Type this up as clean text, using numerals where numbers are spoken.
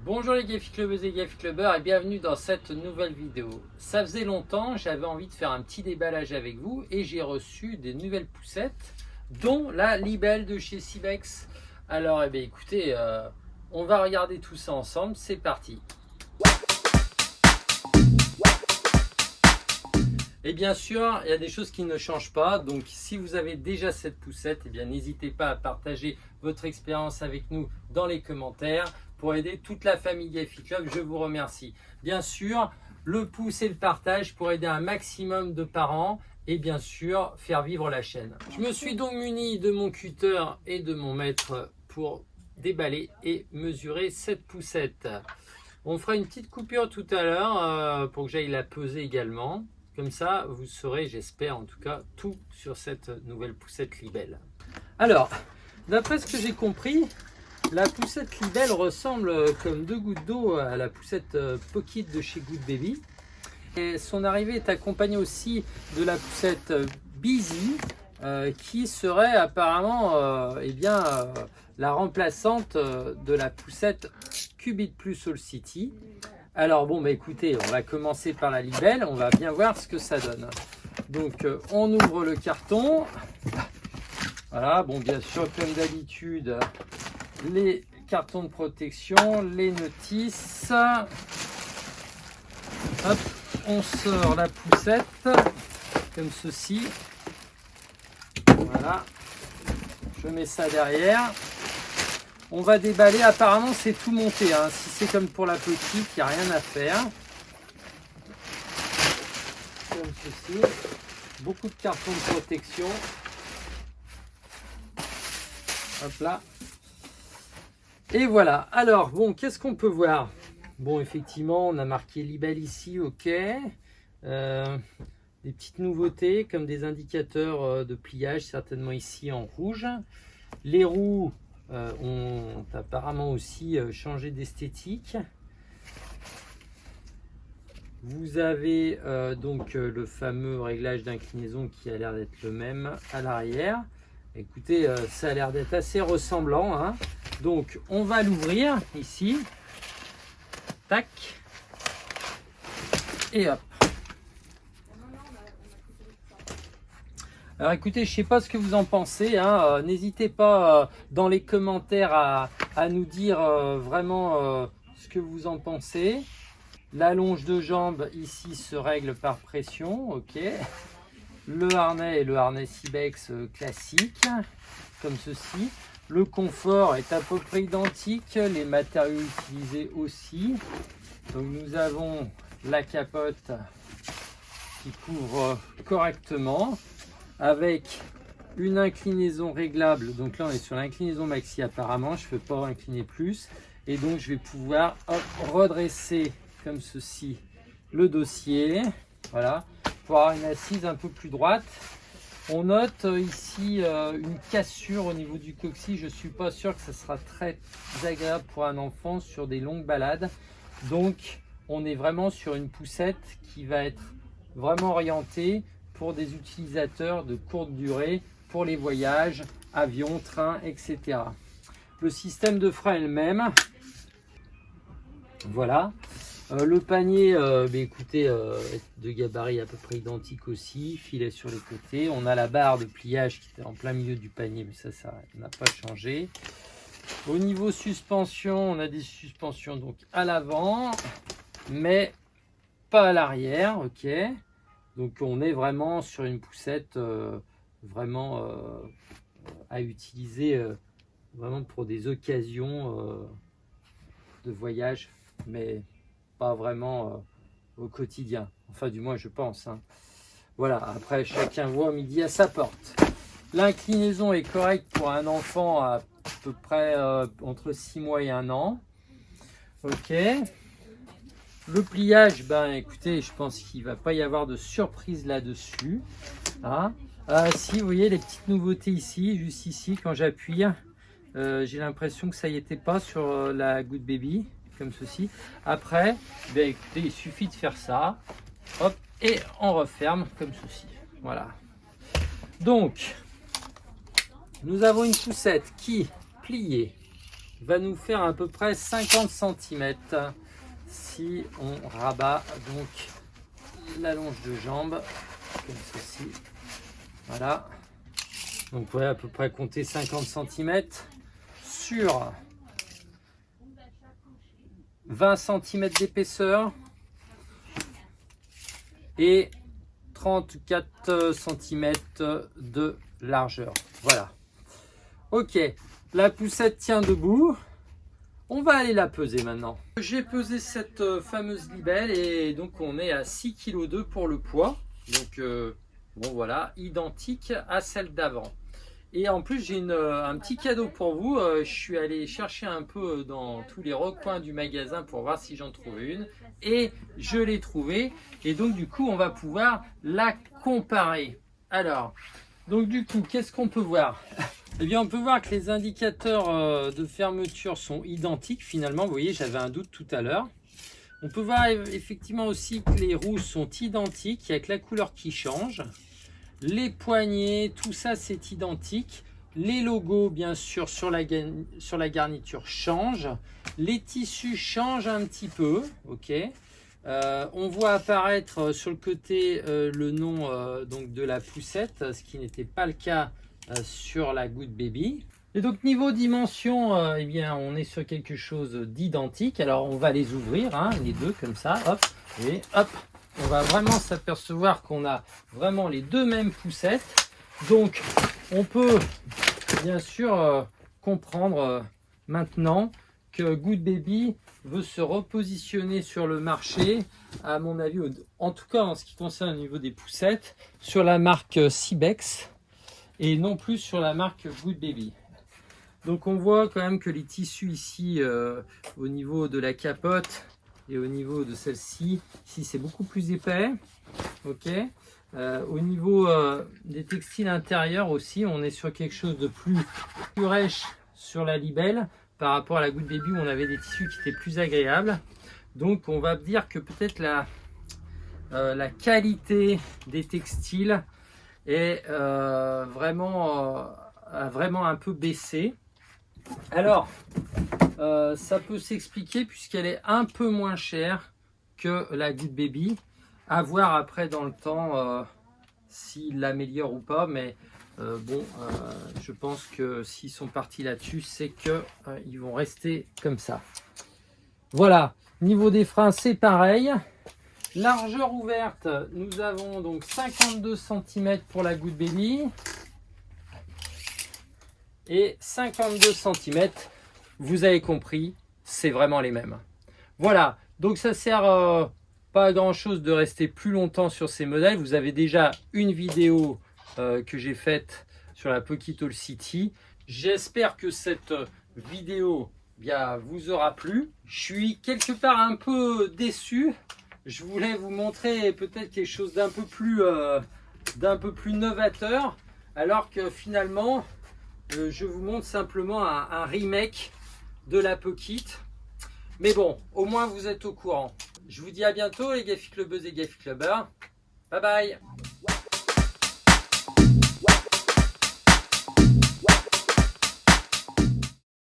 Bonjour les Gafi Clubbeuses et Gafi Clubbeurs et bienvenue dans cette nouvelle vidéo. Ça faisait longtemps, j'avais envie de faire un petit déballage avec vous et j'ai reçu des nouvelles poussettes, dont la Libelle de chez Cybex. Alors écoutez, on va regarder tout ça ensemble, c'est parti. Et bien sûr, il y a des choses qui ne changent pas. Donc, si vous avez déjà cette poussette, n'hésitez pas à partager votre expérience avec nous dans les commentaires pour aider toute la famille Gafi Club. Je vous remercie. Bien sûr, le pouce et le partage pour aider un maximum de parents et bien sûr, faire vivre la chaîne. Je me suis donc muni de mon cutter et de mon mètre pour déballer et mesurer cette poussette. On fera une petite coupure tout à l'heure pour que j'aille la peser également. Comme ça, vous saurez, j'espère en tout cas, tout sur cette nouvelle poussette Libelle. Alors, d'après ce que j'ai compris, la poussette Libelle ressemble comme deux gouttes d'eau à la poussette Pocket de chez Good Baby. Et son arrivée est accompagnée aussi de la poussette Busy, qui serait apparemment la remplaçante de la poussette Qubit Plus Soul City. Alors écoutez, on va commencer par la Libelle, on va bien voir ce que ça donne. Donc on ouvre le carton. Voilà, bien sûr comme d'habitude, les cartons de protection, les notices. Hop, on sort la poussette comme ceci. Voilà, je mets ça derrière. On va déballer, apparemment c'est tout monté, hein. Si c'est comme pour la petite, il n'y a rien à faire. Comme ceci, beaucoup de cartons de protection. Hop là. Et voilà, alors qu'est-ce qu'on peut voir? Effectivement, on a marqué Libelle ici, ok. Des petites nouveautés comme des indicateurs de pliage, certainement ici en rouge. Les roues ont apparemment aussi changé d'esthétique. Vous avez le fameux réglage d'inclinaison qui a l'air d'être le même à l'arrière. Écoutez, ça a l'air d'être assez ressemblant, hein. Donc on va l'ouvrir ici. Tac. Et hop. Alors écoutez, je ne sais pas ce que vous en pensez, hein. N'hésitez pas dans les commentaires à nous dire vraiment ce que vous en pensez. La longe de jambe ici se règle par pression, ok. Le harnais est le harnais Cybex classique, comme ceci. Le confort est à peu près identique, les matériaux utilisés aussi. Donc nous avons la capote qui couvre correctement, avec une inclinaison réglable. Donc là on est sur l'inclinaison maxi apparemment, je ne peux pas incliner plus et donc je vais pouvoir redresser comme ceci le dossier, voilà, pour avoir une assise un peu plus droite. On note ici une cassure au niveau du coccyx. Je ne suis pas sûr que ce sera très agréable pour un enfant sur des longues balades. Donc on est vraiment sur une poussette qui va être vraiment orientée pour des utilisateurs de courte durée, pour les voyages, avions, trains, etc. Le système de frein est le même. Voilà. Le panier, écoutez, de gabarit à peu près identique aussi, filet sur les côtés. On a la barre de pliage qui était en plein milieu du panier, mais ça n'a pas changé. Au niveau suspension, on a des suspensions donc à l'avant, mais pas à l'arrière, ok. Donc on est vraiment sur une poussette vraiment à utiliser vraiment pour des occasions de voyage, mais pas vraiment au quotidien. Enfin du moins je pense, hein. Voilà, après chacun voit midi à sa porte. L'inclinaison est correcte pour un enfant à peu près entre 6 mois et 1 an. Ok. Le pliage, écoutez, je pense qu'il ne va pas y avoir de surprise là-dessus, hein. Si, vous voyez les petites nouveautés ici, juste ici, quand j'appuie, j'ai l'impression que ça y était pas sur la Good Baby, comme ceci. Après, écoutez, il suffit de faire ça, hop, et on referme comme ceci. Voilà. Donc, nous avons une poussette qui, pliée, va nous faire à peu près 50 cm. Si on rabat donc la longe de jambe, comme ceci. Voilà. Donc ouais, à peu près compter 50 cm sur 20 cm d'épaisseur et 34 cm de largeur. Voilà. Ok, la poussette tient debout. On va aller la peser maintenant. J'ai pesé cette fameuse libelle et donc on est à 6,2 kg pour le poids. Donc bon voilà, identique à celle d'avant. Et en plus j'ai un petit cadeau pour vous. Je suis allé chercher un peu dans tous les recoins du magasin pour voir si j'en trouvais une. Et je l'ai trouvée. Et donc du coup on va pouvoir la comparer. Alors, donc du coup qu'est-ce qu'on peut voir? Eh bien, on peut voir que les indicateurs de fermeture sont identiques finalement. Vous voyez, j'avais un doute tout à l'heure. On peut voir effectivement aussi que les roues sont identiques. Il n'y a que la couleur qui change. Les poignées, tout ça c'est identique. Les logos, bien sûr, sur la garniture changent. Les tissus changent un petit peu. Ok. On voit apparaître sur le côté le nom donc de la poussette, ce qui n'était pas le cas sur la Good Baby. Et donc niveau dimension, eh bien on est sur quelque chose d'identique. Alors on va les ouvrir, hein, les deux comme ça, hop, et hop, on va vraiment s'apercevoir qu'on a vraiment les deux mêmes poussettes. Donc on peut bien sûr comprendre maintenant que Good Baby veut se repositionner sur le marché, à mon avis, en tout cas en ce qui concerne au niveau des poussettes, sur la marque Cybex et non plus sur la marque Good Baby. Donc on voit quand même que les tissus ici au niveau de la capote et au niveau de celle-ci, ici c'est beaucoup plus épais. Ok. Au niveau des textiles intérieurs aussi, on est sur quelque chose de plus rêche sur la libelle par rapport à la Good Baby où on avait des tissus qui étaient plus agréables. Donc on va dire que peut-être la qualité des textiles est vraiment un peu baissé. Alors ça peut s'expliquer puisqu'elle est un peu moins chère que la Good Baby. À voir après dans le temps s'ils l'améliorent ou pas, mais je pense que s'ils sont partis là-dessus, c'est que ils vont rester comme ça. Voilà, niveau des freins c'est pareil. Largeur ouverte, nous avons donc 52 cm pour la Good Baby et 52 cm, vous avez compris, c'est vraiment les mêmes. Voilà, donc ça sert pas à grand chose de rester plus longtemps sur ces modèles. Vous avez déjà une vidéo que j'ai faite sur la Pocket All City. J'espère que cette vidéo vous aura plu. Je suis quelque part un peu déçu. Je voulais vous montrer peut-être quelque chose d'un peu plus novateur, alors que finalement je vous montre simplement un remake de la Pocket. Mais bon, au moins vous êtes au courant. Je vous dis à bientôt les Gaffi Clubbeuses et Gaffi Clubbers. Bye bye.